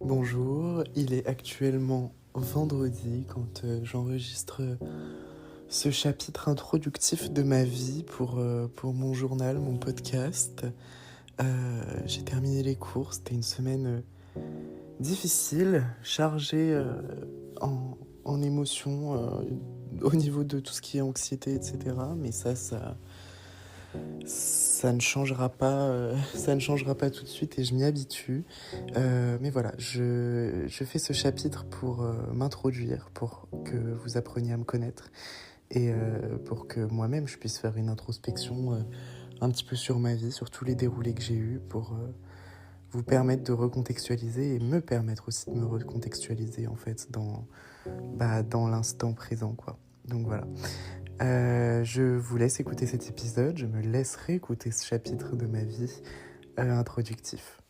Bonjour, il est actuellement vendredi quand j'enregistre ce chapitre introductif de ma vie pour mon journal, mon podcast. J'ai terminé les cours, c'était une semaine difficile, chargée en émotions au niveau de tout ce qui est anxiété, etc. Mais ça ne changera pas, ça ne changera pas tout de suite et je m'y habitue. Mais voilà, je fais ce chapitre pour m'introduire, pour que vous appreniez à me connaître et pour que moi-même je puisse faire une introspection un petit peu sur ma vie, sur tous les déroulés que j'ai eus, pour vous permettre de recontextualiser et me permettre aussi de me recontextualiser en fait dans l'instant présent, quoi. Donc voilà. Je vous laisse écouter cet épisode, je me laisserai écouter ce chapitre de ma vie introductif.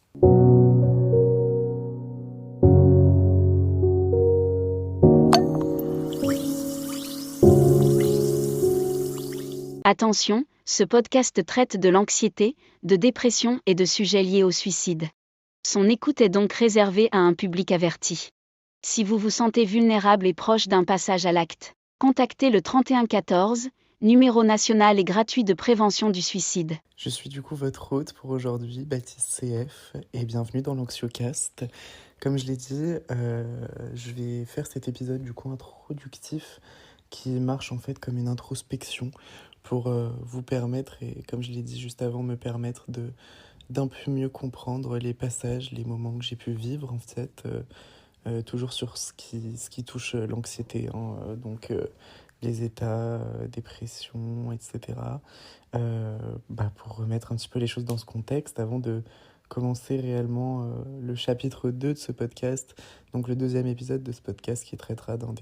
Attention, ce podcast traite de l'anxiété, de dépression et de sujets liés au suicide. Son écoute est donc réservée à un public averti. Si vous vous sentez vulnérable et proche d'un passage à l'acte, contactez le 3114, numéro national et gratuit de prévention du suicide. Je suis du coup votre hôte pour aujourd'hui, Baptiste CF, et bienvenue dans l'Anxiocast. Comme je l'ai dit, je vais faire cet épisode du coup introductif qui marche en fait comme une introspection pour vous permettre, et comme je l'ai dit juste avant, me permettre d'un peu mieux comprendre les passages, les moments que j'ai pu vivre en fait, toujours sur ce qui touche l'anxiété, hein, donc les états, dépression, etc. Pour remettre un petit peu les choses dans ce contexte avant de commencer réellement le chapitre 2 de ce podcast, donc le deuxième épisode de ce podcast qui traitera d'un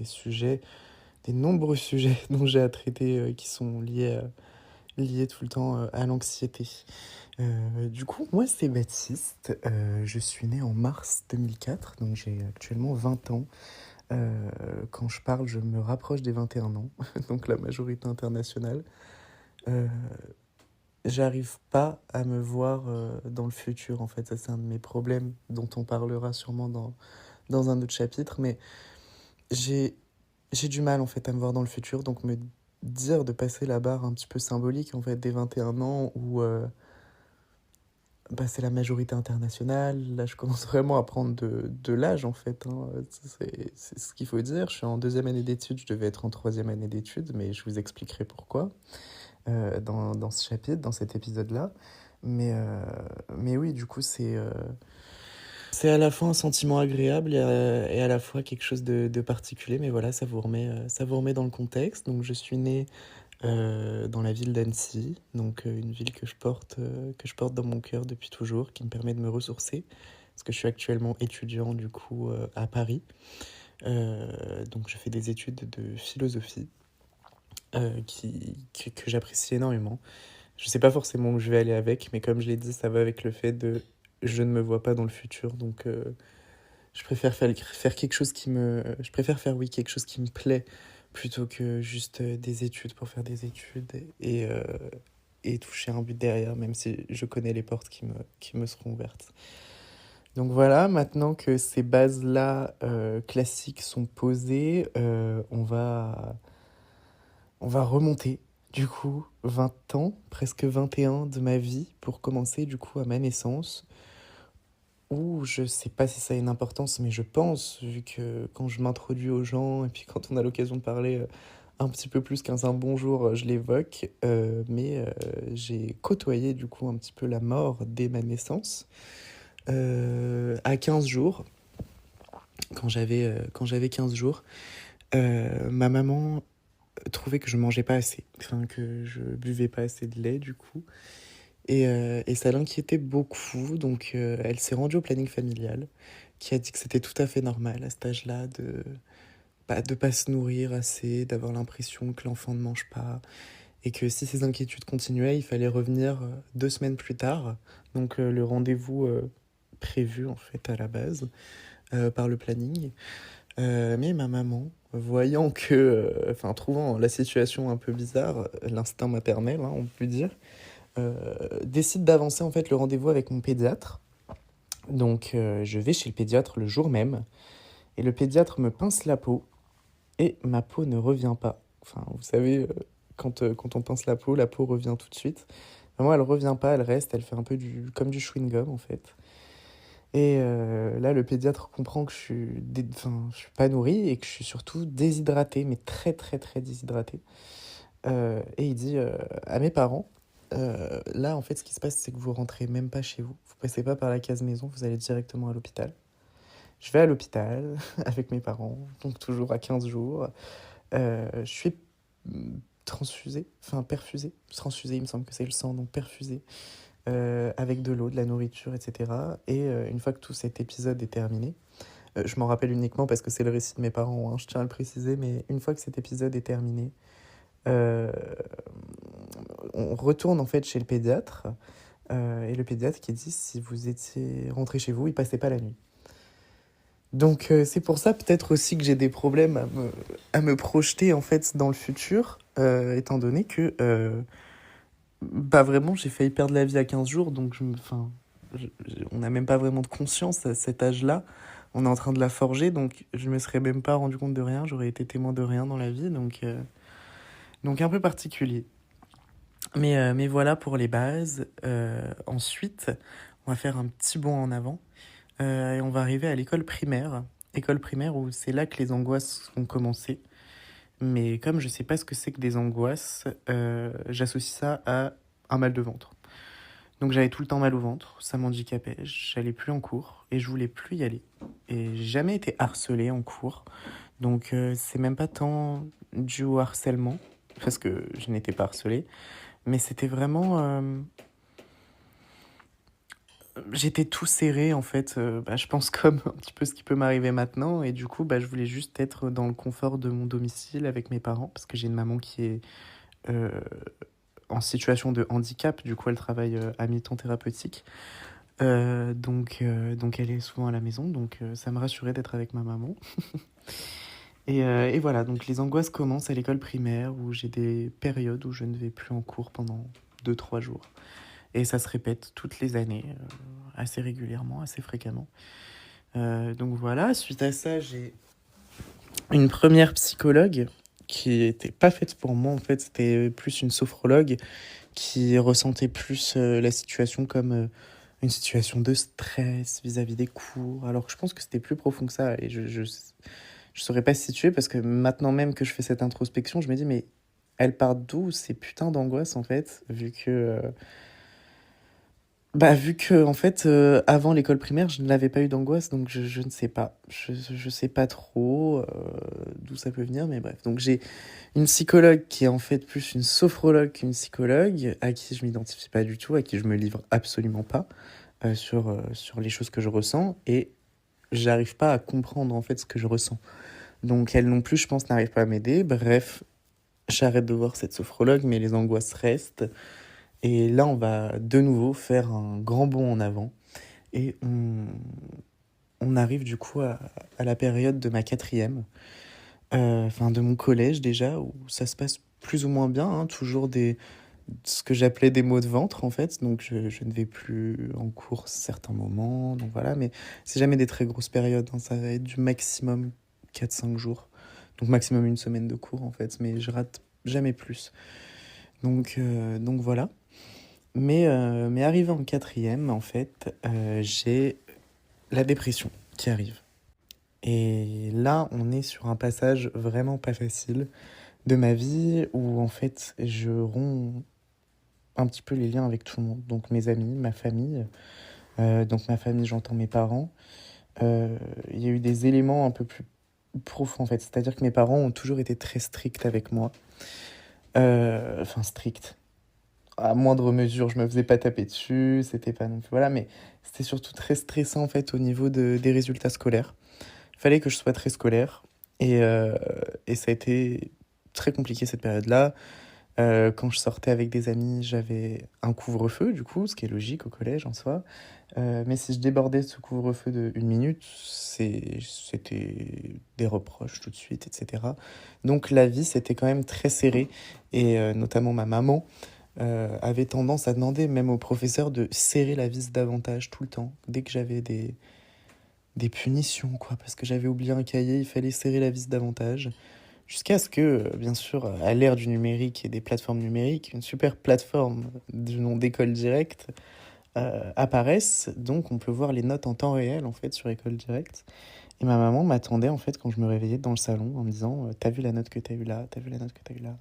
des nombreux sujets dont j'ai à traiter qui sont liés tout le temps à l'anxiété. Du coup, moi c'est Baptiste, je suis né en mars 2004, donc j'ai actuellement 20 ans. Quand je parle, je me rapproche des 21 ans, donc la majorité internationale. Euh, J'arrive pas à me voir dans le futur, en fait. Ça, c'est un de mes problèmes dont on parlera sûrement dans un autre chapitre. Mais j'ai, j'ai du mal, en fait, à me voir dans le futur. Donc, me dire de passer la barre un petit peu symbolique, en fait, des 21 ans où c'est la majorité internationale. Là, je commence vraiment à prendre de l'âge, en fait, hein. C'est ce qu'il faut dire. Je suis en deuxième année d'études. Je devais être en troisième année d'études, mais je vous expliquerai pourquoi. Dans ce chapitre, dans cet épisode-là. Mais oui, du coup, c'est à la fois un sentiment agréable et à la fois quelque chose de particulier. Mais voilà, ça vous remet dans le contexte. Donc, je suis né dans la ville d'Annecy, donc une ville que je porte dans mon cœur depuis toujours, qui me permet de me ressourcer, parce que je suis actuellement étudiant, du coup, à Paris. Donc, je fais des études de philosophie que j'apprécie énormément. Je sais pas forcément où je vais aller avec, mais comme je l'ai dit, ça va avec le fait de je ne me vois pas dans le futur, donc je préfère faire quelque chose je préfère faire oui quelque chose qui me plaît plutôt que juste des études pour faire des études et toucher un but derrière, même si je connais les portes qui me seront ouvertes. Donc voilà, maintenant que ces bases-là classiques sont posées, on va remonter, du coup, 20 ans, presque 21 de ma vie, pour commencer, du coup, à ma naissance, où je sais pas si ça a une importance, mais je pense, vu que quand je m'introduis aux gens, et puis quand on a l'occasion de parler un petit peu plus qu'un bonjour, je l'évoque, mais j'ai côtoyé, du coup, un petit peu la mort dès ma naissance, à 15 jours, quand j'avais 15 jours. Ma maman trouvait que je mangeais pas assez, enfin que je buvais pas assez de lait du coup, et ça l'inquiétait beaucoup, donc elle s'est rendue au planning familial, qui a dit que c'était tout à fait normal à cet âge-là de pas se nourrir assez, d'avoir l'impression que l'enfant ne mange pas, et que si ces inquiétudes continuaient, il fallait revenir 2 semaines plus tard, donc le rendez-vous prévu en fait à la base par le planning. Mais ma maman, voyant trouvant la situation un peu bizarre, l'instinct maternel, hein, on peut dire, décide d'avancer en fait le rendez-vous avec mon pédiatre Donc je vais chez le pédiatre le jour même, et le pédiatre me pince la peau, et ma peau ne revient pas. Enfin, vous savez, quand on pince la peau revient tout de suite. Moi, elle revient pas, elle reste, elle fait un peu comme du chewing-gum en fait. Et là, le pédiatre comprend que enfin, je suis pas nourri et que je suis surtout déshydraté, mais très très très déshydraté. Et il dit à mes parents, là, en fait, ce qui se passe, c'est que vous rentrez même pas chez vous. Vous passez pas par la case maison, vous allez directement à l'hôpital. Je vais à l'hôpital avec mes parents, donc toujours à 15 jours. Je suis transfusé, enfin perfusé. Transfusé, il me semble que c'est le sang, donc perfusé, avec de l'eau, de la nourriture, etc. Et une fois que tout cet épisode est terminé, je m'en rappelle uniquement parce que c'est le récit de mes parents, hein, je tiens à le préciser, mais une fois que cet épisode est terminé, euh, on retourne en fait chez le pédiatre, et le pédiatre qui dit si vous étiez rentré chez vous, il passait pas la nuit. Donc c'est pour ça peut-être aussi que j'ai des problèmes à me projeter en fait dans le futur, étant donné que bah vraiment j'ai failli perdre la vie à 15 jours, donc enfin, on n'a même pas vraiment de conscience à cet âge-là. On est en train de la forger, donc je me serais même pas rendu compte de rien, j'aurais été témoin de rien dans la vie, donc un peu particulier. Mais voilà pour les bases. Ensuite, on va faire un petit bond en avant. Et on va arriver à l'école primaire. École primaire où c'est là que les angoisses ont commencé. Mais comme je sais pas ce que c'est que des angoisses, j'associe ça à un mal de ventre. Donc j'avais tout le temps mal au ventre, ça m'handicapait, j'allais plus en cours et je voulais plus y aller. Et j'ai jamais été harcelée en cours. Donc c'est même pas tant dû au harcèlement, parce que je n'étais pas harcelée, mais c'était vraiment j'étais tout serré en fait, bah, je pense comme un petit peu ce qui peut m'arriver maintenant et du coup, bah, je voulais juste être dans le confort de mon domicile avec mes parents parce que j'ai une maman qui est, heu, en situation de handicap, du coup elle travaille, à mi-temps thérapeutique, donc elle est souvent à la maison, donc ça me rassurait d'être avec ma maman et voilà, donc les angoisses commencent à l'école primaire où j'ai des périodes où je ne vais plus en cours pendant 2 3 jours et ça se répète toutes les années, assez régulièrement, assez fréquemment. Donc voilà, suite à ça, j'ai une première psychologue qui était pas faite pour moi en fait, c'était plus une sophrologue qui ressentait plus la situation comme une situation de stress vis-à-vis des cours, alors que je pense que c'était plus profond que ça et je saurais pas se situer parce que maintenant même que je fais cette introspection, je me dis mais elles partent d'où ces putains d'angoisses en fait, vu que en fait, avant l'école primaire, je n'avais pas eu d'angoisse, donc je ne sais pas. Je sais pas trop, d'où ça peut venir, mais bref. Donc j'ai une psychologue qui est en fait plus une sophrologue qu'une psychologue, à qui je m'identifie pas du tout, à qui je me livre absolument pas, sur les choses que je ressens et j'arrive pas à comprendre en fait ce que je ressens. Donc elle non plus, je pense, n'arrive pas à m'aider. Bref, j'arrête de voir cette sophrologue, mais les angoisses restent. Et là, on va de nouveau faire un grand bond en avant. Et on arrive du coup à la période de ma quatrième, enfin de mon collège déjà, où ça se passe plus ou moins bien, hein, toujours ce que j'appelais des maux de ventre en fait. Donc je ne vais plus en cours certains moments, donc voilà, mais c'est jamais des très grosses périodes, hein, ça va être du maximum 4 5 jours. Donc maximum une semaine de cours en fait, mais je rate jamais plus. Donc voilà. Mais arrivé en quatrième, en fait, j'ai la dépression qui arrive. Et là, on est sur un passage vraiment pas facile de ma vie où, en fait, je romps un petit peu les liens avec tout le monde. Donc mes amis, ma famille. Donc ma famille, j'entends mes parents. Il y a eu des éléments un peu plus profonds, en fait. C'est-à-dire que mes parents ont toujours été très stricts avec moi. Enfin, stricts. À moindre mesure, je me faisais pas taper dessus, c'était pas non plus, voilà, mais c'était surtout très stressant en fait au niveau des résultats scolaires. Il fallait que je sois très scolaire et ça a été très compliqué cette période-là. Quand je sortais avec des amis, j'avais un couvre-feu du coup, ce qui est logique au collège en soi. Mais si je débordais ce couvre-feu de 1 minute, c'était des reproches tout de suite, etc. Donc la vie, c'était quand même très serré et notamment ma maman. avait tendance à demander même aux professeurs de serrer la vis davantage tout le temps. Dès que j'avais des punitions, quoi, parce que j'avais oublié un cahier, il fallait serrer la vis davantage. Jusqu'à ce que, bien sûr, à l'ère du numérique et des plateformes numériques, une super plateforme du nom d'École Directe apparaisse. Donc, on peut voir les notes en temps réel, en fait, sur École Directe. Et ma maman m'attendait, en fait, quand je me réveillais dans le salon, en me disant t'as vu la note que t'as eue là, t'as vu la note que t'as eue là.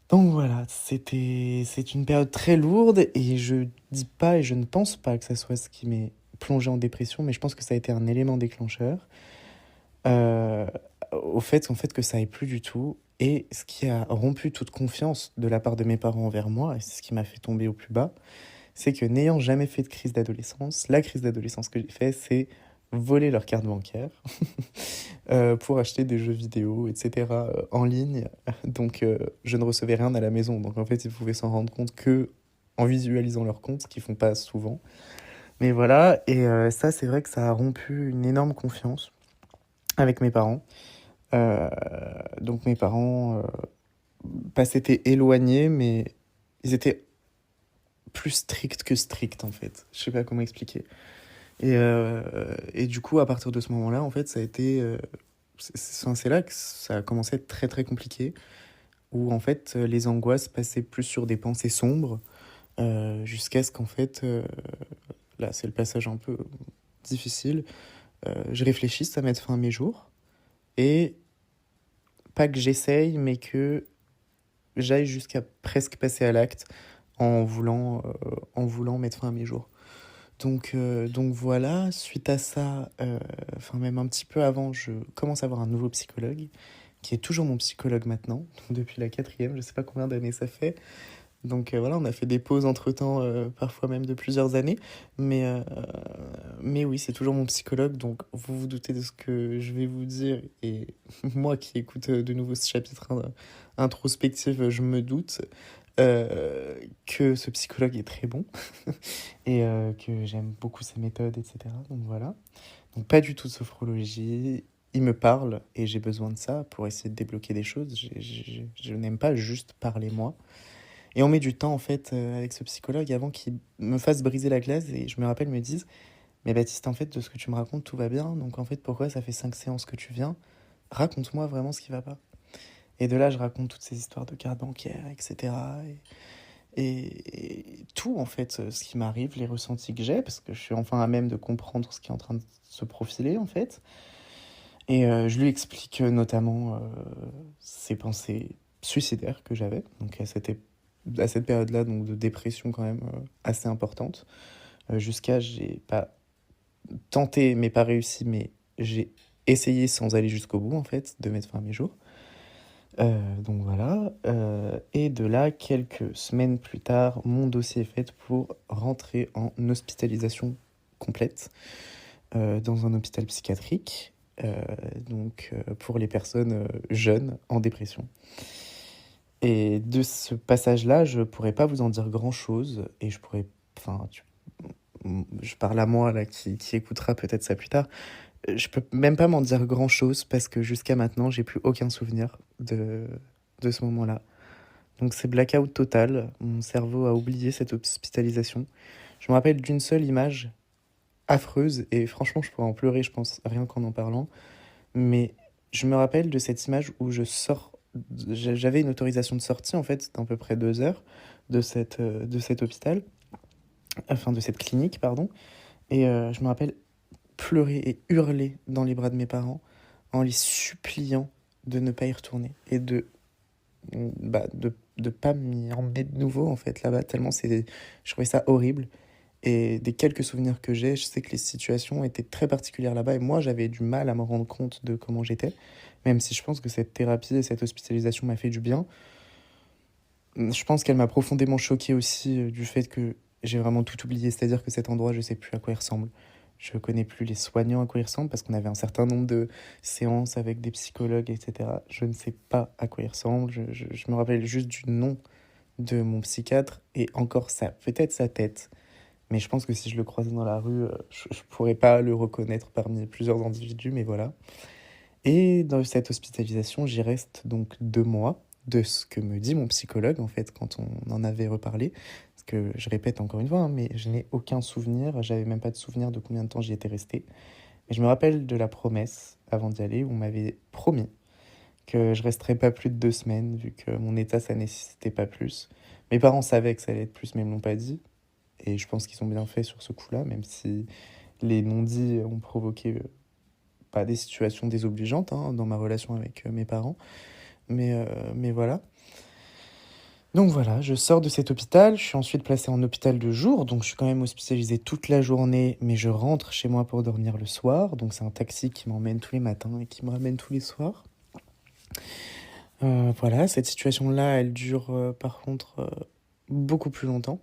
Donc voilà, c'est une période très lourde et je dis pas et je ne pense pas que ça soit ce qui m'est plongé en dépression, mais je pense que ça a été un élément déclencheur euh, au fait, en fait que ça aille plus du tout et ce qui a rompu toute confiance de la part de mes parents envers moi et c'est ce qui m'a fait tomber au plus bas, c'est que n'ayant jamais fait de crise d'adolescence, la crise d'adolescence que j'ai fait, c'est voler leur carte bancaire pour acheter des jeux vidéo, etc. En ligne. Donc, je ne recevais rien à la maison. Donc, en fait, ils pouvaient s'en rendre compte que en visualisant leur compte, ce qu'ils font pas souvent. Mais voilà, et ça, c'est vrai que ça a rompu une énorme confiance avec mes parents. Euh, donc, mes parents, pas s'étaient éloignés, mais ils étaient plus stricts que stricts, en fait. Je sais pas comment expliquer. Et du coup, à partir de ce moment-là, en fait, ça a été. C'est là que ça a commencé à être très très compliqué, où en fait les angoisses passaient plus sur des pensées sombres, jusqu'à ce qu'en fait, là c'est le passage un peu difficile, je réfléchisse à mettre fin à mes jours, et pas que j'essaye, mais que j'aille jusqu'à presque passer à l'acte en voulant mettre fin à mes jours. Donc voilà, suite à ça, enfin même un petit peu avant, je commence à avoir un nouveau psychologue, qui est toujours mon psychologue maintenant, donc depuis la quatrième, je sais pas combien d'années ça fait. Donc voilà, on a fait des pauses entre-temps, parfois même de plusieurs années, mais, euh, mais oui, c'est toujours mon psychologue, donc vous vous doutez de ce que je vais vous dire, et moi qui écoute de nouveau ce chapitre introspectif, je me doute que ce psychologue est très bon et que j'aime beaucoup ses méthodes, etc. Donc voilà. Donc pas du tout de sophrologie. Il me parle et j'ai besoin de ça pour essayer de débloquer des choses. Je n'aime pas juste parler moi. Et on met du temps en fait avec ce psychologue avant qu'il me fasse briser la glace et je me rappelle, me dise, mais Baptiste, en fait, de ce que tu me racontes, tout va bien. Donc en fait, pourquoi ça fait 5 séances que tu viens? Raconte-moi vraiment ce qui va pas. Et de là, je raconte toutes ces histoires de cartes bancaires, etc. Et tout, en fait, ce qui m'arrive, les ressentis que j'ai, parce que je suis enfin à même de comprendre ce qui est en train de se profiler, en fait. Et je lui explique notamment ces pensées suicidaires que j'avais, donc à cette période-là, donc de dépression quand même assez importante, jusqu'à, j'ai pas tenté, mais pas réussi, mais j'ai essayé sans aller jusqu'au bout, en fait, de mettre fin à mes jours. Donc voilà. Et de là, quelques semaines plus tard, mon dossier est fait pour rentrer en hospitalisation complète dans un hôpital psychiatrique. Donc pour les personnes jeunes en dépression. Et de ce passage-là, je pourrais pas vous en dire grand-chose et je pourrais, enfin, je parle à moi là qui écoutera peut-être ça plus tard. Je peux même pas m'en dire grand-chose parce que jusqu'à maintenant, j'ai plus aucun souvenir de ce moment-là. Donc c'est blackout total. Mon cerveau a oublié cette hospitalisation. Je me rappelle d'une seule image affreuse et franchement, je pourrais en pleurer, je pense, rien qu'en en parlant. Mais je me rappelle de cette image où je sors. J'avais une autorisation de sortie en fait d'à peu près 2 heures de cet hôpital, enfin de cette clinique, pardon. Et je me rappelle pleurer et hurler dans les bras de mes parents en les suppliant de ne pas y retourner et de pas m'y emmener de nouveau en fait là-bas tellement je trouvais ça horrible. Et des quelques souvenirs que j'ai, je sais que les situations étaient très particulières là-bas et moi j'avais du mal à me rendre compte de comment j'étais, même si je pense que cette thérapie et cette hospitalisation m'a fait du bien. Je pense qu'elle m'a profondément choqué aussi du fait que j'ai vraiment tout oublié, c'est-à-dire que cet endroit, je sais plus à quoi il ressemble. Je connais plus les soignants à quoi ils ressemblent parce qu'on avait un certain nombre de séances avec des psychologues, etc. Je ne sais pas à quoi il ressemble. Je me rappelle juste du nom de mon psychiatre et encore ça, peut-être sa tête. Mais je pense que si je le croisais dans la rue, je pourrais pas le reconnaître parmi plusieurs individus, mais voilà. Et dans cette hospitalisation, j'y reste donc 2 mois. de ce que me dit mon psychologue, en fait, quand on en avait reparlé. Parce que je répète encore une fois, hein, mais je n'ai aucun souvenir. J'avais même pas de souvenir de combien de temps j'y étais resté. Mais je me rappelle de la promesse, avant d'y aller, où on m'avait promis que je resterais pas plus de 2 semaines, vu que mon état, ça nécessitait pas plus. Mes parents savaient que ça allait être plus, mais ils me l'ont pas dit. Et je pense qu'ils ont bien fait sur ce coup-là, même si les non-dits ont provoqué pas des situations désobligeantes hein, dans ma relation avec mes parents. Mais voilà. Donc voilà, je sors de cet hôpital, je suis ensuite placé en hôpital de jour, donc je suis quand même hospitalisé toute la journée, mais je rentre chez moi pour dormir le soir. Donc c'est un taxi qui m'emmène tous les matins et qui me ramène tous les soirs. Voilà, cette situation-là, elle dure par contre beaucoup plus longtemps.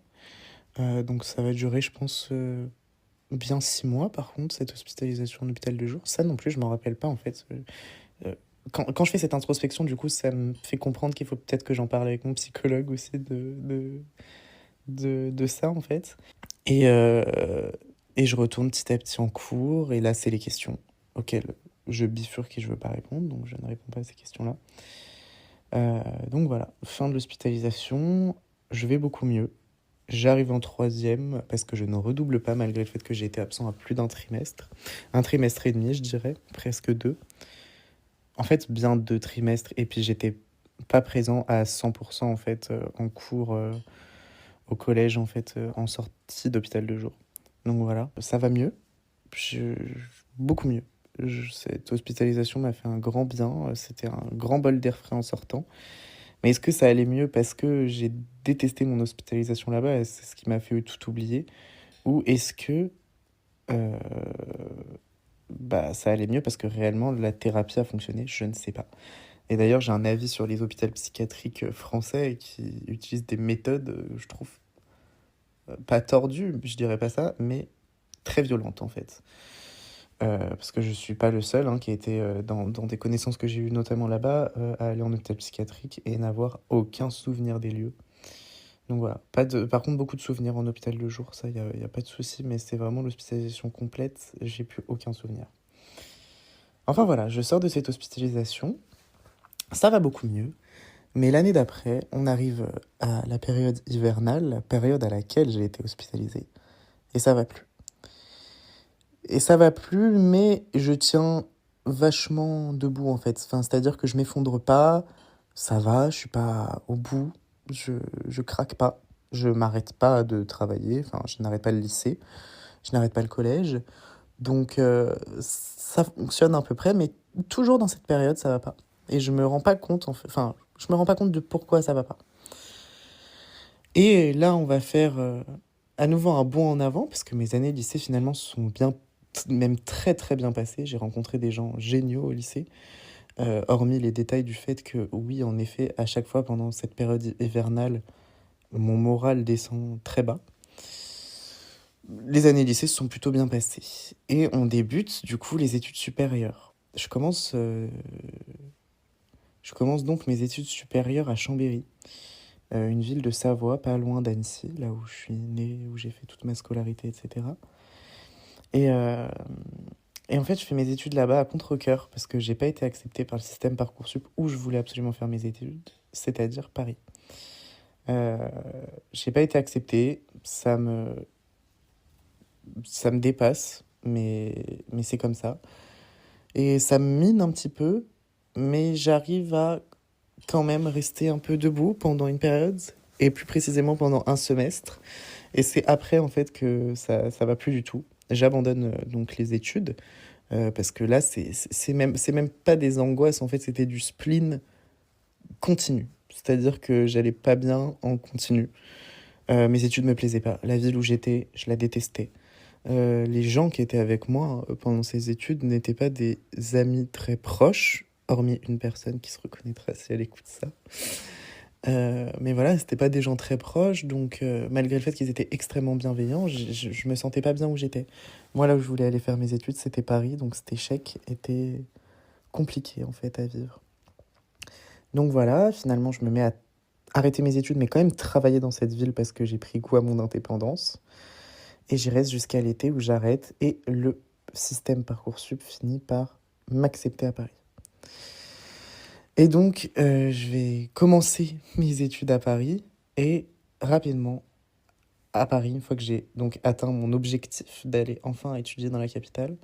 Donc ça va durer, je pense, bien 6 mois par contre, cette hospitalisation en hôpital de jour. Ça non plus, je m'en rappelle pas en fait. Euh, quand je fais cette introspection, du coup, ça me fait comprendre qu'il faut peut-être que j'en parle avec mon psychologue aussi de ça en fait. Et, euh, et je retourne petit à petit en cours, et là, c'est les questions auxquelles je bifurque et je veux pas répondre, donc je ne réponds pas à ces questions-là. Donc voilà, fin de l'hospitalisation, je vais beaucoup mieux. J'arrive en troisième parce que je ne redouble pas malgré le fait que j'ai été absent à plus d'un trimestre. Un trimestre et demi, je dirais, presque deux. En fait, bien 2 trimestres. Et puis j'étais pas présent à 100% en fait en cours au collège en fait en sortie d'hôpital de jour. Donc voilà, ça va mieux, je- beaucoup mieux. Cette hospitalisation m'a fait un grand bien. C'était un grand bol d'air frais en sortant. Mais est-ce que ça allait mieux parce que j'ai détesté mon hospitalisation là-bas et c'est ce qui m'a fait tout oublier? Ou est-ce que euh, bah, ça allait mieux parce que réellement la thérapie a fonctionné? Je ne sais pas. Et d'ailleurs, j'ai un avis sur les hôpitaux psychiatriques français qui utilisent des méthodes, je trouve, pas tordues, je dirais pas ça, mais très violentes en fait. Parce que je suis pas le seul hein, qui a été dans des connaissances que j'ai eues notamment là-bas à aller en hôpital psychiatrique et n'avoir aucun souvenir des lieux. Donc voilà, par contre beaucoup de souvenirs en hôpital de jour, ça y a pas de souci, mais c'est vraiment l'hospitalisation complète, j'ai plus aucun souvenir. Enfin voilà, je sors de cette hospitalisation, ça va beaucoup mieux, mais l'année d'après, on arrive à la période hivernale, la période à laquelle j'ai été hospitalisé, et ça va plus. Et ça va plus, mais je tiens vachement debout en fait. Enfin, c'est-à-dire que je m'effondre pas, ça va, je suis pas au bout, je, je craque pas, je m'arrête pas de travailler, enfin, je n'arrête pas le lycée, je n'arrête pas le collège. Donc, ça fonctionne à peu près, mais toujours dans cette période, ça va pas. Et je me rends pas compte, en fait, enfin, je me rends pas compte de pourquoi ça va pas. Et là, on va faire à nouveau un bond en avant, parce que mes années lycée finalement se sont bien, même très très bien passées. J'ai rencontré des gens géniaux au lycée, hormis les détails du fait que, oui, en effet, à chaque fois pendant cette période hivernale, mon moral descend très bas. Les années lycée se sont plutôt bien passées. Et on débute du coup les études supérieures. Je commence donc mes études supérieures à Chambéry, une ville de Savoie, pas loin d'Annecy, là où je suis né, où j'ai fait toute ma scolarité, etc. Et, euh, et en fait, je fais mes études là-bas à contre-cœur, parce que j'ai pas été accepté par le système Parcoursup où je voulais absolument faire mes études, c'est-à-dire Paris. Euh, j'ai pas été accepté, ça me dépasse, mais c'est comme ça. Et ça me mine un petit peu, mais j'arrive à quand même rester un peu debout pendant une période, et plus précisément pendant un semestre. Et c'est après, en fait, que ça va plus du tout. J'abandonne donc les études, parce que là, c'est même pas des angoisses, en fait, c'était du spleen continu. C'est-à-dire que j'allais pas bien en continu. Mes études me plaisaient pas. La ville où j'étais, je la détestais. Les gens qui étaient avec moi pendant ces études n'étaient pas des amis très proches, hormis une personne qui se reconnaîtra si elle écoute ça. Mais voilà, c'était pas des gens très proches, donc malgré le fait qu'ils étaient extrêmement bienveillants, je me sentais pas bien où j'étais. Moi, là où je voulais aller faire mes études, c'était Paris, donc cet échec était compliqué en fait à vivre. Donc voilà, finalement, je me mets à arrêter mes études, mais quand même travailler dans cette ville parce que j'ai pris goût à mon indépendance. Et j'y reste jusqu'à l'été où j'arrête et le système Parcoursup finit par m'accepter à Paris. Et donc, je vais commencer mes études à Paris et rapidement, à Paris, une fois que j'ai donc atteint mon objectif d'aller enfin étudier dans la capitale,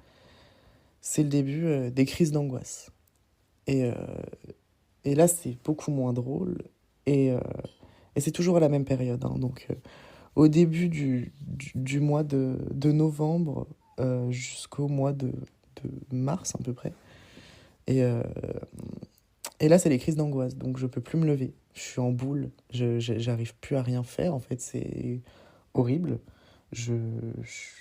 c'est le début des crises d'angoisse. Et, euh, et là, c'est beaucoup moins drôle et, euh, et c'est toujours à la même période, hein. Donc, au début du mois de novembre jusqu'au mois de mars à peu près. Et, euh, et là, c'est les crises d'angoisse, donc je peux plus me lever. Je suis en boule, j'arrive plus à rien faire, en fait, c'est horrible. Je,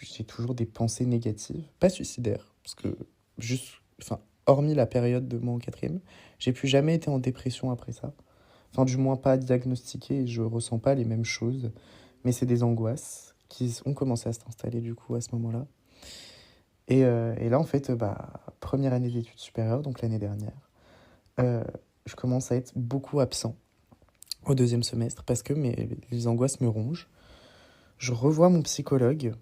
j'ai toujours des pensées négatives, pas suicidaires, parce que juste, enfin, hormis la période de moi en quatrième, j'ai plus jamais été en dépression après ça. Enfin, du moins pas diagnostiquée, et je ressens pas les mêmes choses, mais c'est des angoisses qui ont commencé à s'installer du coup à ce moment-là. Et là, en fait, première année d'études supérieures, donc l'année dernière, euh, je commence à être beaucoup absent au deuxième semestre parce que les angoisses me rongent. Je revois mon psychologue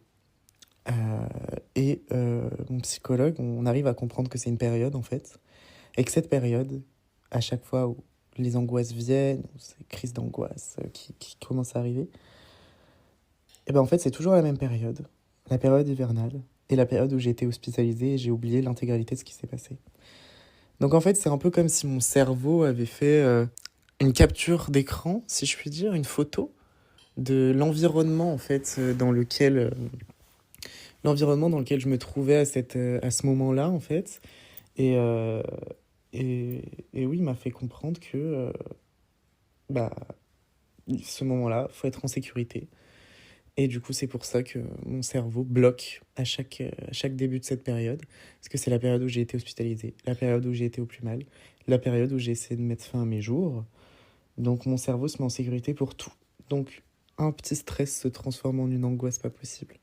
mon psychologue, on arrive à comprendre que c'est une période en fait, et que cette période, à chaque fois où les angoisses viennent, ou ces crises d'angoisse qui commencent à arriver, et ben en fait c'est toujours la même période, la période hivernale, et la période où j'ai été hospitalisé et j'ai oublié l'intégralité de ce qui s'est passé. Donc en fait c'est un peu comme si mon cerveau avait fait une capture d'écran, si je puis dire, une photo de l'environnement en fait l'environnement dans lequel je me trouvais à ce moment-là en fait. Et, euh, et, et oui, il m'a fait comprendre que bah, ce moment-là, faut être en sécurité. Et du coup, c'est pour ça que mon cerveau bloque à chaque début de cette période. Parce que c'est la période où j'ai été hospitalisé, la période où j'ai été au plus mal, la période où j'ai essayé de mettre fin à mes jours. Donc mon cerveau se met en sécurité pour tout. Donc un petit stress se transforme en une angoisse pas possible.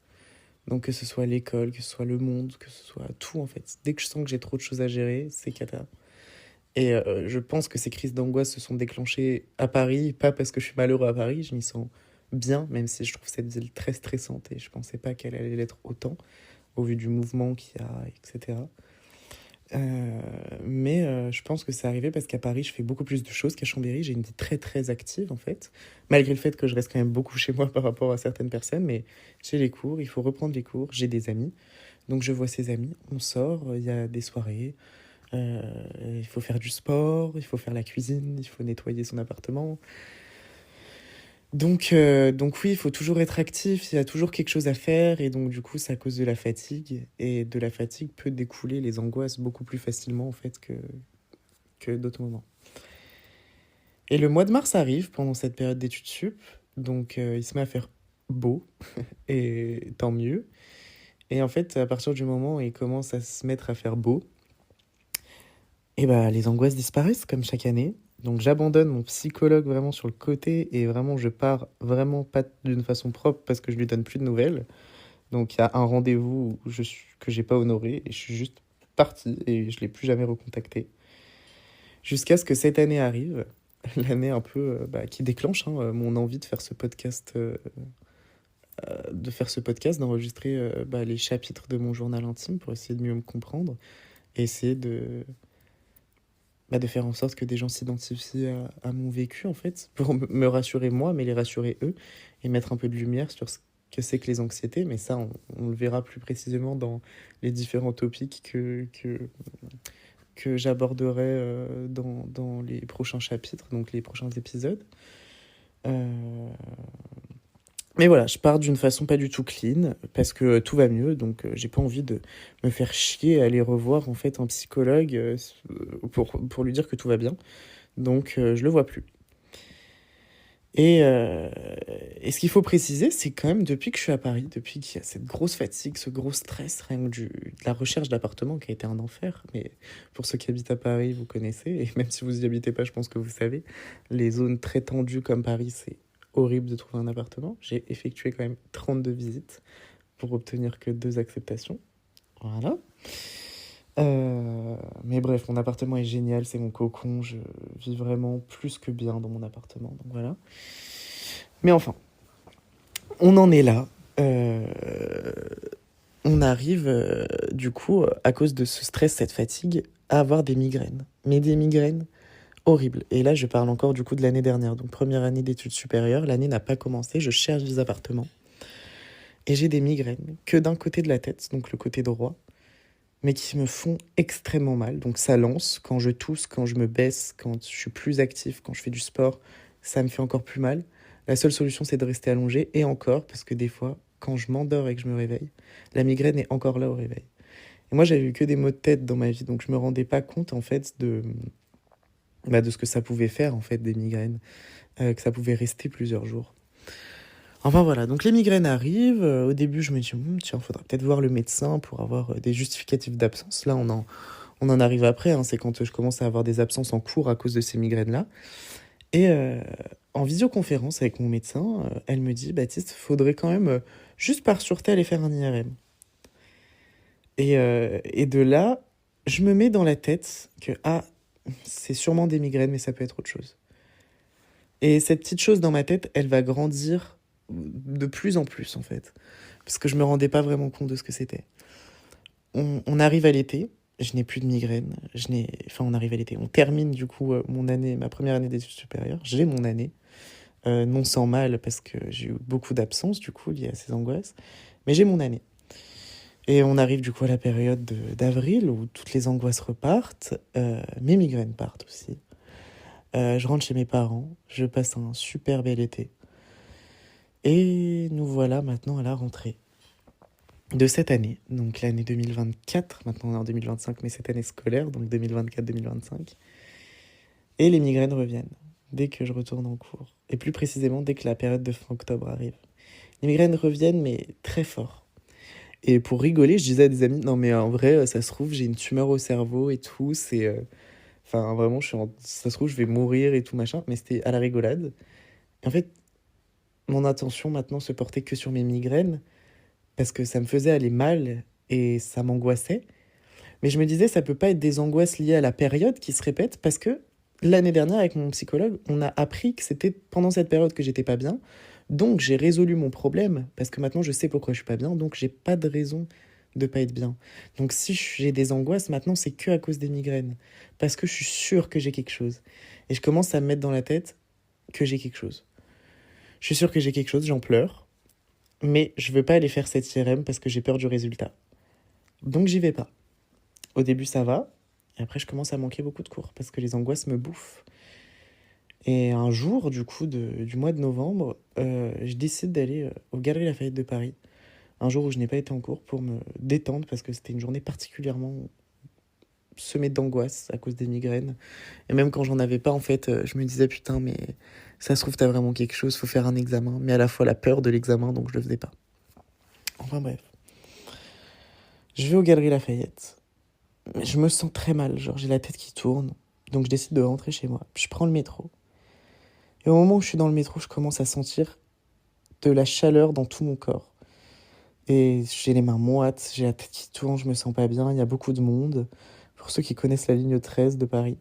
Donc que ce soit l'école, que ce soit le monde, que ce soit tout en fait. Dès que je sens que j'ai trop de choses à gérer, c'est cata. Et je pense que ces crises d'angoisse se sont déclenchées à Paris, pas parce que je suis malheureux à Paris, je m'y sens bien, même si je trouve cette ville très stressante et je pensais pas qu'elle allait l'être autant, au vu du mouvement qu'il y a, etc. Je pense que c'est arrivé parce qu'à Paris, je fais beaucoup plus de choses qu'à Chambéry. J'ai une vie très très active en fait, malgré le fait que je reste quand même beaucoup chez moi par rapport à certaines personnes. Mais j'ai les cours, il faut reprendre les cours, j'ai des amis, donc je vois ces amis, on sort, il y a des soirées, euh, il faut faire du sport, il faut faire la cuisine, il faut nettoyer son appartement. Donc oui, il faut toujours être actif, il y a toujours quelque chose à faire, et donc du coup, c'est à cause de la fatigue, et de la fatigue peut découler les angoisses beaucoup plus facilement en fait que d'autres moments. Et le mois de mars arrive pendant cette période d'études sup, donc il se met à faire beau, et tant mieux. Et en fait, à partir du moment où il commence à se mettre à faire beau, et bah les angoisses disparaissent comme chaque année. Donc j'abandonne mon psychologue vraiment sur le côté et vraiment je pars vraiment pas d'une façon propre parce que je lui donne plus de nouvelles. Donc il y a un rendez-vous que j'ai pas honoré et je suis juste parti et je l'ai plus jamais recontacté. Jusqu'à ce que cette année arrive, l'année un peu qui déclenche mon envie de faire ce podcast, d'enregistrer les chapitres de mon journal intime pour essayer de mieux me comprendre et essayer de faire en sorte que des gens s'identifient à mon vécu, en fait, pour me rassurer moi, mais les rassurer eux, et mettre un peu de lumière sur ce que c'est que les anxiétés. Mais ça, on le verra plus précisément dans les différents topics que j'aborderai dans les prochains chapitres, donc les prochains épisodes. Euh, Mais voilà, je pars d'une façon pas du tout clean parce que tout va mieux, donc j'ai pas envie de me faire chier à aller revoir en fait un psychologue pour lui dire que tout va bien. Donc je le vois plus. Et ce qu'il faut préciser, c'est quand même depuis que je suis à Paris, depuis qu'il y a cette grosse fatigue, ce gros stress, rien que de la recherche d'appartement qui a été un enfer. Mais pour ceux qui habitent à Paris, vous connaissez, et même si vous y habitez pas, je pense que vous savez, les zones très tendues comme Paris, c'est horrible de trouver un appartement. J'ai effectué quand même 32 visites pour obtenir que 2 acceptations. Voilà. Mais bref, mon appartement est génial, c'est mon cocon, je vis vraiment plus que bien dans mon appartement, donc voilà. Mais enfin, on en est là. Euh, on arrive, du coup, à cause de ce stress, cette fatigue, à avoir des migraines. Mais des migraines horrible. Et là, je parle encore du coup de l'année dernière. Donc, première année d'études supérieures, l'année n'a pas commencé, je cherche des appartements. Et j'ai des migraines que d'un côté de la tête, donc le côté droit, mais qui me font extrêmement mal. Donc ça lance, quand je tousse, quand je me baisse, quand je suis plus actif, quand je fais du sport, ça me fait encore plus mal. La seule solution, c'est de rester allongé, et encore, parce que des fois, quand je m'endors et que je me réveille, la migraine est encore là au réveil. Et moi, j'avais eu que des maux de tête dans ma vie, donc je me rendais pas compte, en fait, de ce que ça pouvait faire, en fait, des migraines, que ça pouvait rester plusieurs jours. Enfin voilà, donc les migraines arrivent. Au début, je me dis, tiens, faudra peut-être voir le médecin pour avoir des justificatifs d'absence. Là, on en arrive après, hein, c'est quand je commence à avoir des absences en cours à cause de ces migraines-là. Et en visioconférence avec mon médecin, elle me dit, Baptiste, faudrait quand même, juste par sûreté, aller faire un IRM. Et de là, je me mets dans la tête que, c'est sûrement des migraines, mais ça peut être autre chose. Et cette petite chose dans ma tête, elle va grandir de plus en plus, en fait. Parce que je me rendais pas vraiment compte de ce que c'était. On arrive à l'été, je n'ai plus de migraine. Enfin, on arrive à l'été. On termine, du coup, ma première année d'études supérieures. J'ai mon année. Non sans mal, parce que j'ai eu beaucoup d'absences, du coup, liées à ces angoisses. Mais j'ai mon année. Et on arrive, du coup, à la période d'avril, où toutes les angoisses repartent. Mes migraines partent aussi. Je rentre chez mes parents. Je passe un super bel été. Et nous voilà maintenant à la rentrée de cette année, donc l'année 2024, maintenant on est en 2025, mais cette année scolaire, donc 2024-2025. Et les migraines reviennent dès que je retourne en cours, et plus précisément dès que la période de fin octobre arrive. Les migraines reviennent, mais très fort. Et pour rigoler, je disais à des amis, non mais en vrai, ça se trouve, j'ai une tumeur au cerveau et tout, Enfin, vraiment, ça se trouve, je vais mourir et tout, machin, mais c'était à la rigolade. Et en fait, mon attention maintenant se portait que sur mes migraines, parce que ça me faisait aller mal et ça m'angoissait. Mais je me disais, ça peut pas être des angoisses liées à la période qui se répètent, parce que l'année dernière, avec mon psychologue, on a appris que c'était pendant cette période que j'étais pas bien. Donc j'ai résolu mon problème, parce que maintenant je sais pourquoi je suis pas bien, donc j'ai pas de raison de pas être bien. Donc si j'ai des angoisses, maintenant c'est que à cause des migraines, parce que je suis sûre que j'ai quelque chose. Et je commence à me mettre dans la tête que j'ai quelque chose. Je suis sûre que j'ai quelque chose, j'en pleure, mais je veux pas aller faire cette IRM parce que j'ai peur du résultat. Donc j'y vais pas. Au début ça va, et après je commence à manquer beaucoup de cours parce que les angoisses me bouffent. Et un jour, du coup, du mois de novembre, je décide d'aller aux Galeries Lafayette de Paris. Un jour où je n'ai pas été en cours pour me détendre parce que c'était une journée particulièrement semée d'angoisse à cause des migraines. Et même quand j'en avais pas, en fait, je me disais putain, mais ça se trouve, t'as vraiment quelque chose, faut faire un examen. Mais à la fois la peur de l'examen, donc je le faisais pas. Enfin bref. Je vais aux Galeries Lafayette. Je me sens très mal, genre j'ai la tête qui tourne. Donc je décide de rentrer chez moi. Puis je prends le métro. Et au moment où je suis dans le métro, je commence à sentir de la chaleur dans tout mon corps. Et j'ai les mains moites, j'ai la tête qui tourne, je me sens pas bien, il y a beaucoup de monde. Pour ceux qui connaissent la ligne 13 de Paris.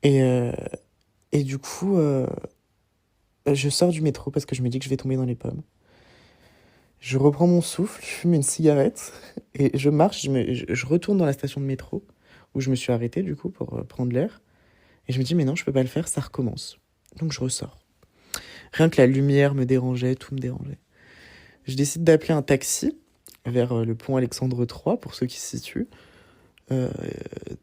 Et, euh, et du coup, je sors du métro parce que je me dis que je vais tomber dans les pommes. Je reprends mon souffle, je fume une cigarette et je marche, je retourne dans la station de métro où je me suis arrêté du coup pour prendre l'air. Et je me dis, mais non, je peux pas le faire, ça recommence. Donc je ressors. Rien que la lumière me dérangeait, tout me dérangeait. Je décide d'appeler un taxi vers le pont Alexandre III, pour ceux qui se situent. Euh,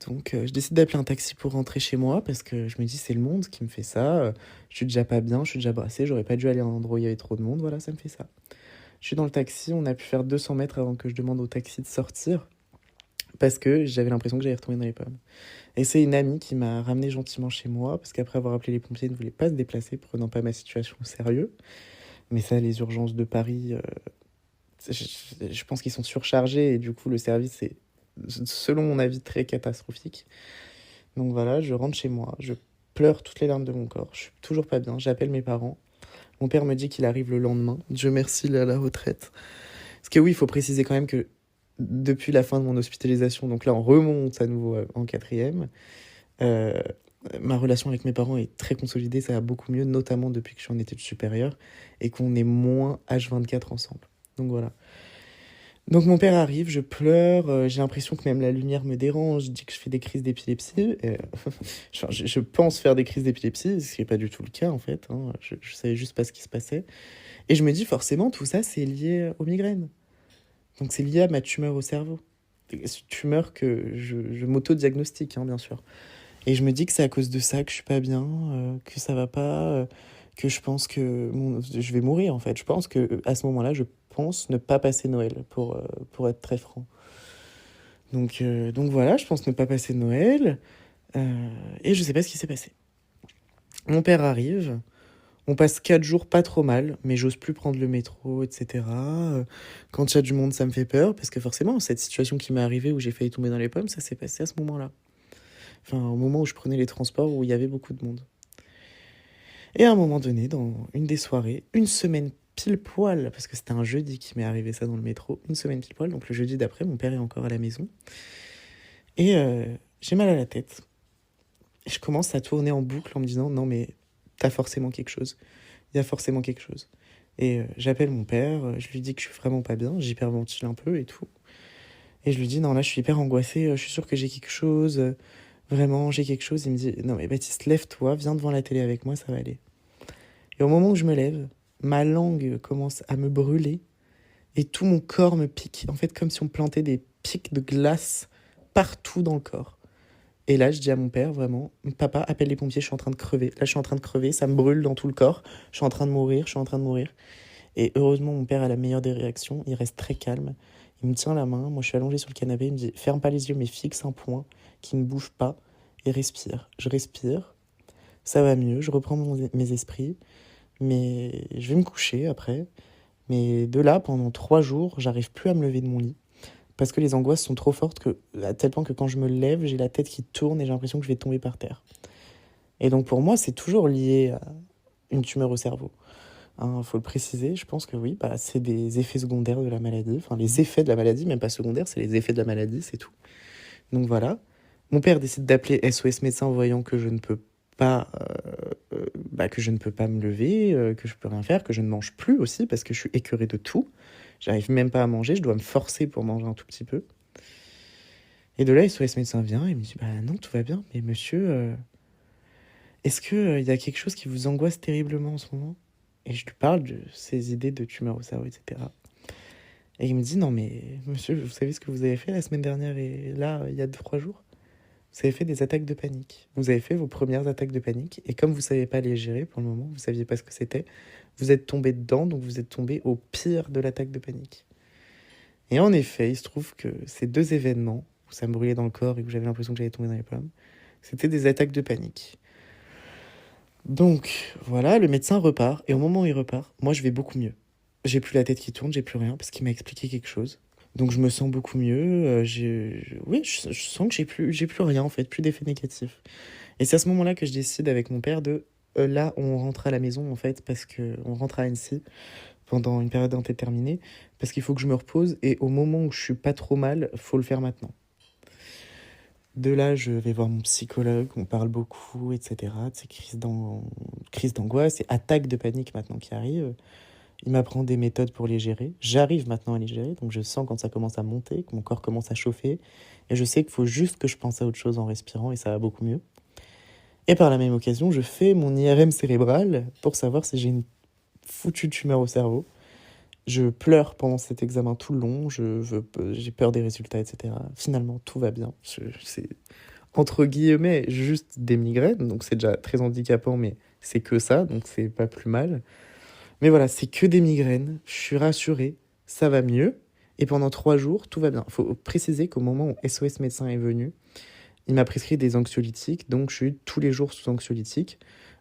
je décide d'appeler un taxi pour rentrer chez moi, parce que je me dis, c'est le monde qui me fait ça. Je suis déjà pas bien, je suis déjà brassée, j'aurais pas dû aller à un endroit où il y avait trop de monde, voilà, ça me fait ça. Je suis dans le taxi, on a pu faire 200 mètres avant que je demande au taxi de sortir, parce que j'avais l'impression que j'allais retomber dans les pommes. Et c'est une amie qui m'a ramené gentiment chez moi, parce qu'après avoir appelé les pompiers, ils ne voulaient pas se déplacer, prenant pas ma situation au sérieux. Mais ça, les urgences de Paris, je pense qu'ils sont surchargés, et du coup, le service est, selon mon avis, très catastrophique. Donc voilà, je rentre chez moi, je pleure toutes les larmes de mon corps, je suis toujours pas bien, j'appelle mes parents. Mon père me dit qu'il arrive le lendemain, Dieu merci, il est à la retraite. Parce que oui, il faut préciser quand même que depuis la fin de mon hospitalisation, donc là on remonte à nouveau en quatrième, euh, ma relation avec mes parents est très consolidée, ça va beaucoup mieux, notamment depuis que je suis en études supérieures et qu'on est moins H24 ensemble. Donc voilà. Donc mon père arrive, je pleure, j'ai l'impression que même la lumière me dérange, je dis que je fais des crises d'épilepsie. Je pense faire des crises d'épilepsie, ce qui n'est pas du tout le cas en fait, hein. Je savais juste pas ce qui se passait. Et je me dis forcément tout ça c'est lié aux migraines. Donc c'est lié à ma tumeur au cerveau. Tumeur que je m'auto-diagnostique, hein, bien sûr. Et je me dis que c'est à cause de ça que je suis pas bien, que ça va pas, que je pense que je vais mourir en fait. Je pense que à ce moment-là, je pense ne pas passer Noël, pour être très franc. Donc voilà, je pense ne pas passer Noël, et je sais pas ce qui s'est passé. Mon père arrive, on passe 4 jours pas trop mal, mais j'ose plus prendre le métro, etc. Quand il y a du monde, ça me fait peur, parce que forcément, cette situation qui m'est arrivée où j'ai failli tomber dans les pommes, ça s'est passé à ce moment-là. Enfin, au moment où je prenais les transports où il y avait beaucoup de monde. Et à un moment donné, dans une des soirées, une semaine pile poil, parce que c'était un jeudi qui m'est arrivé ça dans le métro, une semaine pile poil, donc le jeudi d'après, mon père est encore à la maison. Et j'ai mal à la tête. Et je commence à tourner en boucle en me disant, non mais t'as forcément quelque chose. Il y a forcément quelque chose. Et j'appelle mon père, je lui dis que je suis vraiment pas bien, j'hyperventile un peu et tout. Et je lui dis, non là je suis hyper angoissée, je suis sûre que j'ai quelque chose, vraiment j'ai quelque chose. Il me dit, non mais Baptiste, lève-toi, viens devant la télé avec moi, ça va aller. Et au moment où je me lève, ma langue commence à me brûler et tout mon corps me pique. En fait, comme si on me plantait des pics de glace partout dans le corps. Et là, je dis à mon père, vraiment, papa, appelle les pompiers, je suis en train de crever. Là, je suis en train de crever, ça me brûle dans tout le corps. Je suis en train de mourir, je suis en train de mourir. Et heureusement, mon père a la meilleure des réactions. Il reste très calme. Il me tient la main. Moi, je suis allongée sur le canapé. Il me dit, ferme pas les yeux, mais fixe un point qui ne bouge pas et respire. Je respire. Ça va mieux. Je reprends mes esprits. Mais je vais me coucher après. Mais de là, pendant 3 jours, j'arrive plus à me lever de mon lit. Parce que les angoisses sont trop fortes, à tel point que quand je me lève, j'ai la tête qui tourne et j'ai l'impression que je vais tomber par terre. Et donc pour moi, c'est toujours lié à une tumeur au cerveau. Hein, faut le préciser, je pense que oui, bah, c'est des effets secondaires de la maladie. Enfin, les effets de la maladie, même pas secondaires, c'est les effets de la maladie, c'est tout. Donc voilà. Mon père décide d'appeler SOS médecin voyant que je ne peux pas, que je ne peux pas me lever, que je peux rien faire, que je ne mange plus aussi parce que je suis écœurée de tout. J'arrive même pas à manger, je dois me forcer pour manger un tout petit peu. Et de là, SOS médecin vient et me dit, bah non, tout va bien, mais monsieur, est-ce que y a quelque chose qui vous angoisse terriblement en ce moment? Et je lui parle de ces idées de tumeur au cerveau, etc. Et il me dit, non mais monsieur, vous savez ce que vous avez fait la semaine dernière et là, il y a 2, 3 jours? Vous avez fait des attaques de panique. Vous avez fait vos premières attaques de panique. Et comme vous ne saviez pas les gérer pour le moment, vous ne saviez pas ce que c'était, vous êtes tombé dedans, donc vous êtes tombé au pire de l'attaque de panique. Et en effet, il se trouve que ces 2 événements, où ça me brûlait dans le corps et où j'avais l'impression que j'allais tomber dans les pommes, c'était des attaques de panique. Donc voilà, le médecin repart. Et au moment où il repart, moi je vais beaucoup mieux. J'ai plus la tête qui tourne, j'ai plus rien, parce qu'il m'a expliqué quelque chose. Donc je me sens beaucoup mieux. Oui, je sens que j'ai plus rien en fait, plus d'effets négatifs. Et c'est à ce moment-là que je décide avec mon père de là on rentre à la maison en fait parce que on rentre à Annecy pendant une période indéterminée parce qu'il faut que je me repose et au moment où je suis pas trop mal, faut le faire maintenant. De là, je vais voir mon psychologue, on parle beaucoup, etc. De ces crises d'angoisse et attaques de panique maintenant qui arrivent. Il m'apprend des méthodes pour les gérer. J'arrive maintenant à les gérer, donc je sens quand ça commence à monter, que mon corps commence à chauffer. Et je sais qu'il faut juste que je pense à autre chose en respirant et ça va beaucoup mieux. Et par la même occasion, je fais mon IRM cérébral pour savoir si j'ai une foutue tumeur au cerveau. Je pleure pendant cet examen tout le long, j'ai peur des résultats, etc. Finalement, tout va bien. C'est entre guillemets juste des migraines, donc c'est déjà très handicapant, mais c'est que ça, donc c'est pas plus mal. Mais voilà, c'est que des migraines, je suis rassurée, ça va mieux. Et pendant 3 jours, tout va bien. Il faut préciser qu'au moment où SOS médecin est venu, il m'a prescrit des anxiolytiques, donc je suis tous les jours sous anxiolytiques.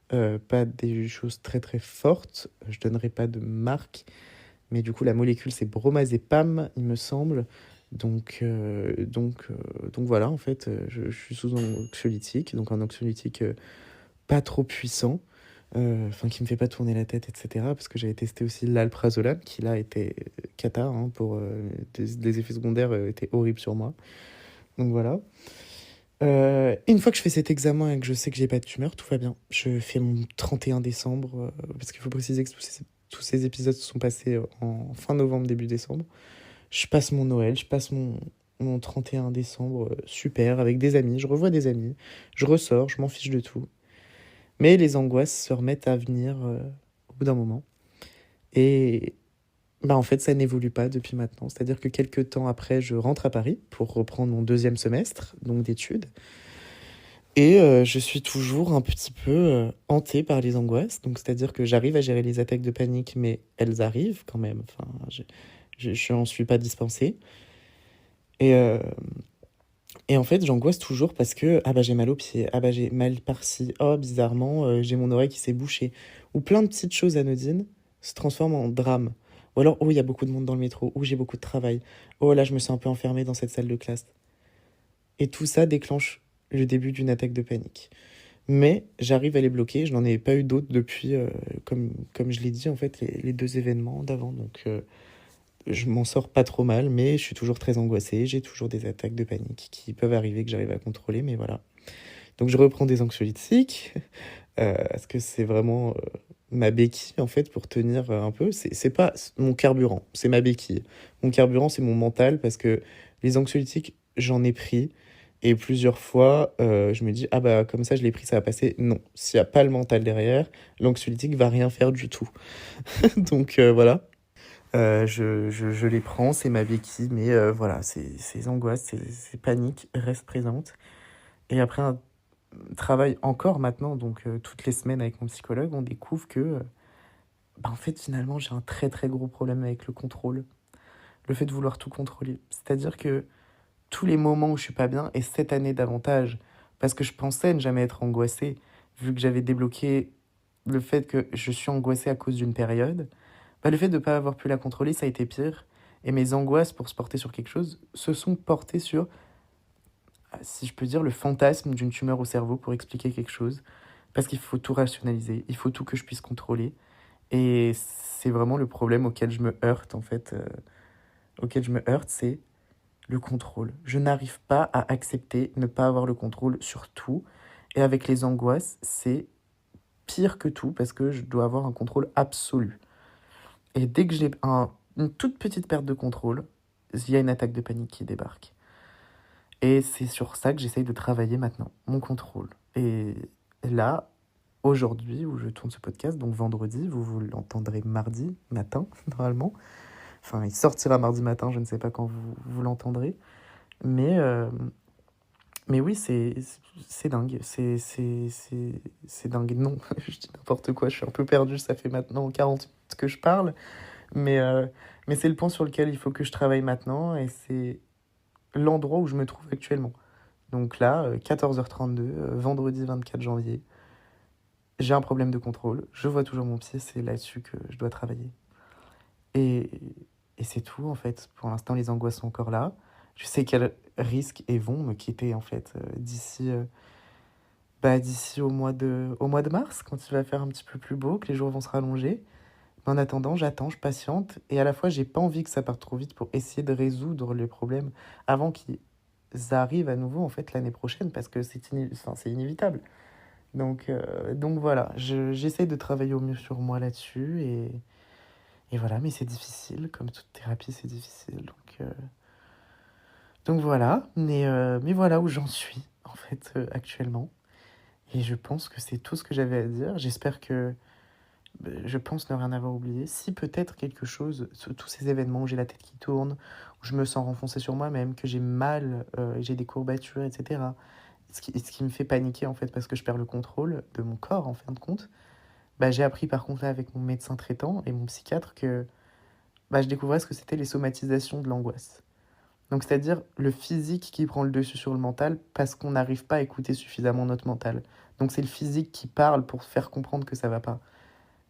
Pas des choses très très fortes, je donnerai pas de marque, mais du coup la molécule c'est bromazépam, il me semble. Donc voilà, en fait, je suis sous anxiolytique, donc un anxiolytique pas trop puissant, qui me fait pas tourner la tête, etc. Parce que j'avais testé aussi l'alprazolam, qui là était cata, hein, pour des effets secondaires étaient horribles sur moi. Donc voilà. Une fois que je fais cet examen et que je sais que j'ai pas de tumeur, tout va bien. Je fais mon 31 décembre, parce qu'il faut préciser que tous ces épisodes se sont passés en fin novembre, début décembre. Je passe mon Noël, je passe mon 31 décembre, super, avec des amis, je revois des amis, je ressors, je m'en fiche de tout. Mais les angoisses se remettent à venir au bout d'un moment. Et bah en fait, ça n'évolue pas depuis maintenant. C'est-à-dire que quelques temps après, je rentre à Paris pour reprendre mon deuxième semestre, donc d'études. Et je suis toujours un petit peu hantée par les angoisses. Donc, c'est-à-dire que j'arrive à gérer les attaques de panique, mais elles arrivent quand même. Enfin, je n'en suis pas dispensée. Et, euh, et en fait, j'angoisse toujours parce que ah bah j'ai mal aux pieds, ah bah j'ai mal par-ci, oh bizarrement, j'ai mon oreille qui s'est bouchée. Ou plein de petites choses anodines se transforment en drame. Ou alors, oh, il y a beaucoup de monde dans le métro, ou j'ai beaucoup de travail, oh là, je me sens un peu enfermée dans cette salle de classe. Et tout ça déclenche le début d'une attaque de panique. Mais j'arrive à les bloquer. Je n'en ai pas eu d'autres depuis, comme je l'ai dit, en fait, les deux événements d'avant. Donc, je m'en sors pas trop mal, mais je suis toujours très angoissée. J'ai toujours des attaques de panique qui peuvent arriver, que j'arrive à contrôler, mais voilà. Donc, je reprends des anxiolytiques, parce que c'est vraiment ma béquille, en fait, pour tenir un peu. C'est pas mon carburant, c'est ma béquille. Mon carburant, c'est mon mental, parce que les anxiolytiques, j'en ai pris. Et plusieurs fois, je me dis, ah bah comme ça je l'ai pris, ça va passer. Non, s'il n'y a pas le mental derrière, l'anxiolytique va rien faire du tout. Donc voilà. Je les prends, c'est ma béquille, mais voilà, ces angoisses, ces paniques restent présentes. Et après un travail encore maintenant, donc toutes les semaines avec mon psychologue, on découvre que, bah, en fait, finalement, j'ai un très très gros problème avec le contrôle. Le fait de vouloir tout contrôler. C'est-à-dire que tous les moments où je suis pas bien, et cette année davantage, parce que je pensais ne jamais être angoissée, vu que j'avais débloqué le fait que je suis angoissée à cause d'une période, bah, le fait de ne pas avoir pu la contrôler, ça a été pire. Et mes angoisses pour se porter sur quelque chose se sont portées sur, si je peux dire, le fantasme d'une tumeur au cerveau pour expliquer quelque chose. Parce qu'il faut tout rationaliser, il faut tout que je puisse contrôler. Et c'est vraiment le problème auquel je me heurte, en fait. Auquel je me heurte, c'est le contrôle. Je n'arrive pas à accepter ne pas avoir le contrôle sur tout. Et avec les angoisses, c'est pire que tout parce que je dois avoir un contrôle absolu. Et dès que j'ai une toute petite perte de contrôle, il y a une attaque de panique qui débarque. Et c'est sur ça que j'essaye de travailler maintenant, mon contrôle. Et là, aujourd'hui, où je tourne ce podcast, donc vendredi, vous l'entendrez mardi matin, normalement. Enfin, il sortira mardi matin, je ne sais pas quand vous l'entendrez. Mais, euh, mais oui, c'est dingue. C'est dingue. Non, je dis n'importe quoi, je suis un peu perdu, ça fait maintenant 40 minutes que je parle. Mais, euh, mais c'est le point sur lequel il faut que je travaille maintenant et c'est l'endroit où je me trouve actuellement. Donc là, 14h32, vendredi 24 janvier, j'ai un problème de contrôle, je vois toujours mon pied, c'est là-dessus que je dois travailler. Et, et c'est tout en fait. Pour l'instant, les angoisses sont encore là. Je sais qu'elles risquent et vont me quitter en fait d'ici au mois de mars, quand il va faire un petit peu plus beau, que les jours vont se rallonger. Mais en attendant, j'attends, je patiente. Et à la fois, j'ai pas envie que ça parte trop vite pour essayer de résoudre les problèmes avant qu'ils arrivent à nouveau en fait l'année prochaine parce que enfin, c'est inévitable. Donc voilà, j'essaie de travailler au mieux sur moi là-dessus et voilà, mais c'est difficile, comme toute thérapie, c'est difficile. Donc voilà, mais voilà où j'en suis, en fait, actuellement. Et je pense que c'est tout ce que j'avais à dire. J'espère que je pense ne rien avoir oublié. Si peut-être quelque chose, tous ces événements où j'ai la tête qui tourne, où je me sens renfoncée sur moi-même, que j'ai mal, j'ai des courbatures, etc. Ce qui me fait paniquer, en fait, parce que je perds le contrôle de mon corps, en fin de compte. Bah, j'ai appris par contre là avec mon médecin traitant et mon psychiatre que bah, je découvrais ce que c'était les somatisations de l'angoisse. Donc, c'est-à-dire le physique qui prend le dessus sur le mental parce qu'on n'arrive pas à écouter suffisamment notre mental. Donc, c'est le physique qui parle pour faire comprendre que ça va pas.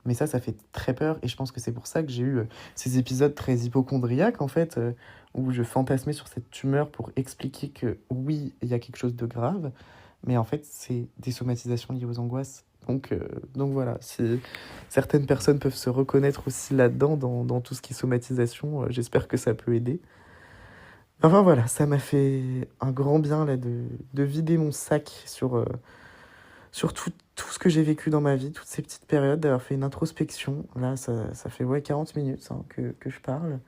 Mais ça fait très peur et je pense que c'est pour ça que j'ai eu ces épisodes très hypochondriaques en fait, où je fantasmais sur cette tumeur pour expliquer que oui, il y a quelque chose de grave, mais en fait, c'est des somatisations liées aux angoisses. Donc voilà, si certaines personnes peuvent se reconnaître aussi là-dedans, dans tout ce qui est somatisation, j'espère que ça peut aider. Enfin voilà, ça m'a fait un grand bien là de vider mon sac sur tout ce que j'ai vécu dans ma vie, toutes ces petites périodes, d'avoir fait une introspection. Là, ça fait ouais, 40 minutes hein, que je parle.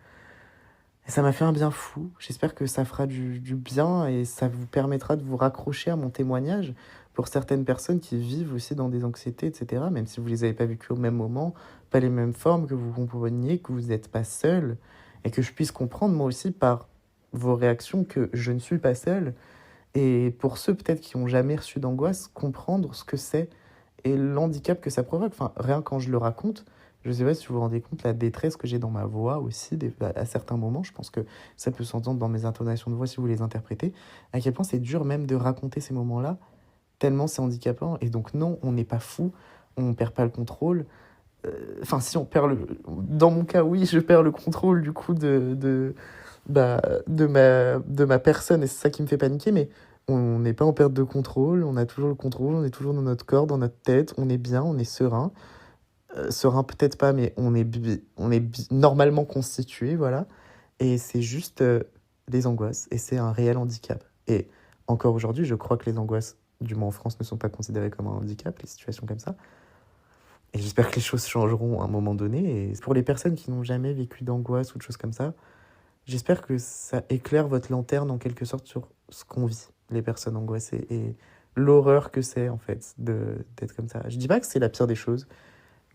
Et ça m'a fait un bien fou. J'espère que ça fera du bien et ça vous permettra de vous raccrocher à mon témoignage pour certaines personnes qui vivent aussi dans des anxiétés, etc. Même si vous les avez pas vécues au même moment, pas les mêmes formes, que vous compreniez que vous n'êtes pas seul et que je puisse comprendre moi aussi par vos réactions que je ne suis pas seul. Et pour ceux peut-être qui n'ont jamais reçu d'angoisse, comprendre ce que c'est et l'handicap que ça provoque. Enfin, rien quand je le raconte, je ne sais pas si vous vous rendez compte la détresse que j'ai dans ma voix aussi à certains moments. Je pense que ça peut s'entendre dans mes intonations de voix si vous les interprétez. À quel point c'est dur même de raconter ces moments-là, tellement c'est handicapant. Et donc non, on n'est pas fou, on perd pas le contrôle. Enfin, si on perd le... Dans mon cas, oui, je perds le contrôle du coup de ma personne et c'est ça qui me fait paniquer, mais on n'est pas en perte de contrôle, on a toujours le contrôle, on est toujours dans notre corps, dans notre tête, on est bien, on est serein. Serein peut-être pas, mais normalement constitué, voilà. Et c'est juste des angoisses, et c'est un réel handicap. Et encore aujourd'hui, je crois que les angoisses, du moins en France, ne sont pas considérées comme un handicap, les situations comme ça. Et j'espère que les choses changeront à un moment donné. Et pour les personnes qui n'ont jamais vécu d'angoisse ou de choses comme ça, j'espère que ça éclaire votre lanterne en quelque sorte sur ce qu'on vit, les personnes angoissées, et l'horreur que c'est en fait d'être comme ça. Je dis pas que c'est la pire des choses,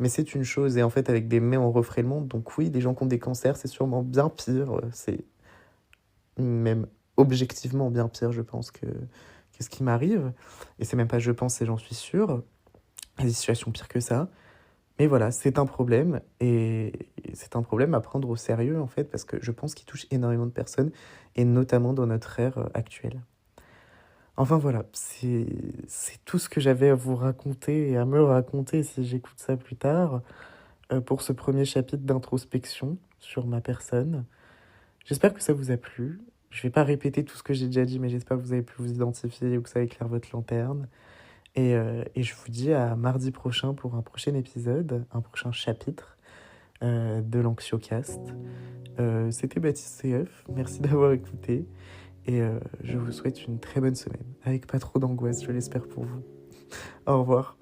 mais c'est une chose, et en fait avec des mets on referait le monde, donc oui, des gens qui ont des cancers, c'est sûrement bien pire, c'est même objectivement bien pire, je pense, que ce qui m'arrive, et c'est même pas je pense, c'est j'en suis sûr, il y a des situations pires que ça. Mais voilà, c'est un problème et c'est un problème à prendre au sérieux en fait parce que je pense qu'il touche énormément de personnes et notamment dans notre ère actuelle. Enfin voilà, c'est tout ce que j'avais à vous raconter et à me raconter si j'écoute ça plus tard pour ce premier chapitre d'introspection sur ma personne. J'espère que ça vous a plu. Je vais pas répéter tout ce que j'ai déjà dit, mais j'espère que vous avez pu vous identifier ou que ça éclaire votre lanterne. Et je vous dis à mardi prochain pour un prochain épisode, un prochain chapitre de l'Anxiocast. C'était Baptiste CF, merci d'avoir écouté et je vous souhaite une très bonne semaine, avec pas trop d'angoisse, je l'espère pour vous. Au revoir.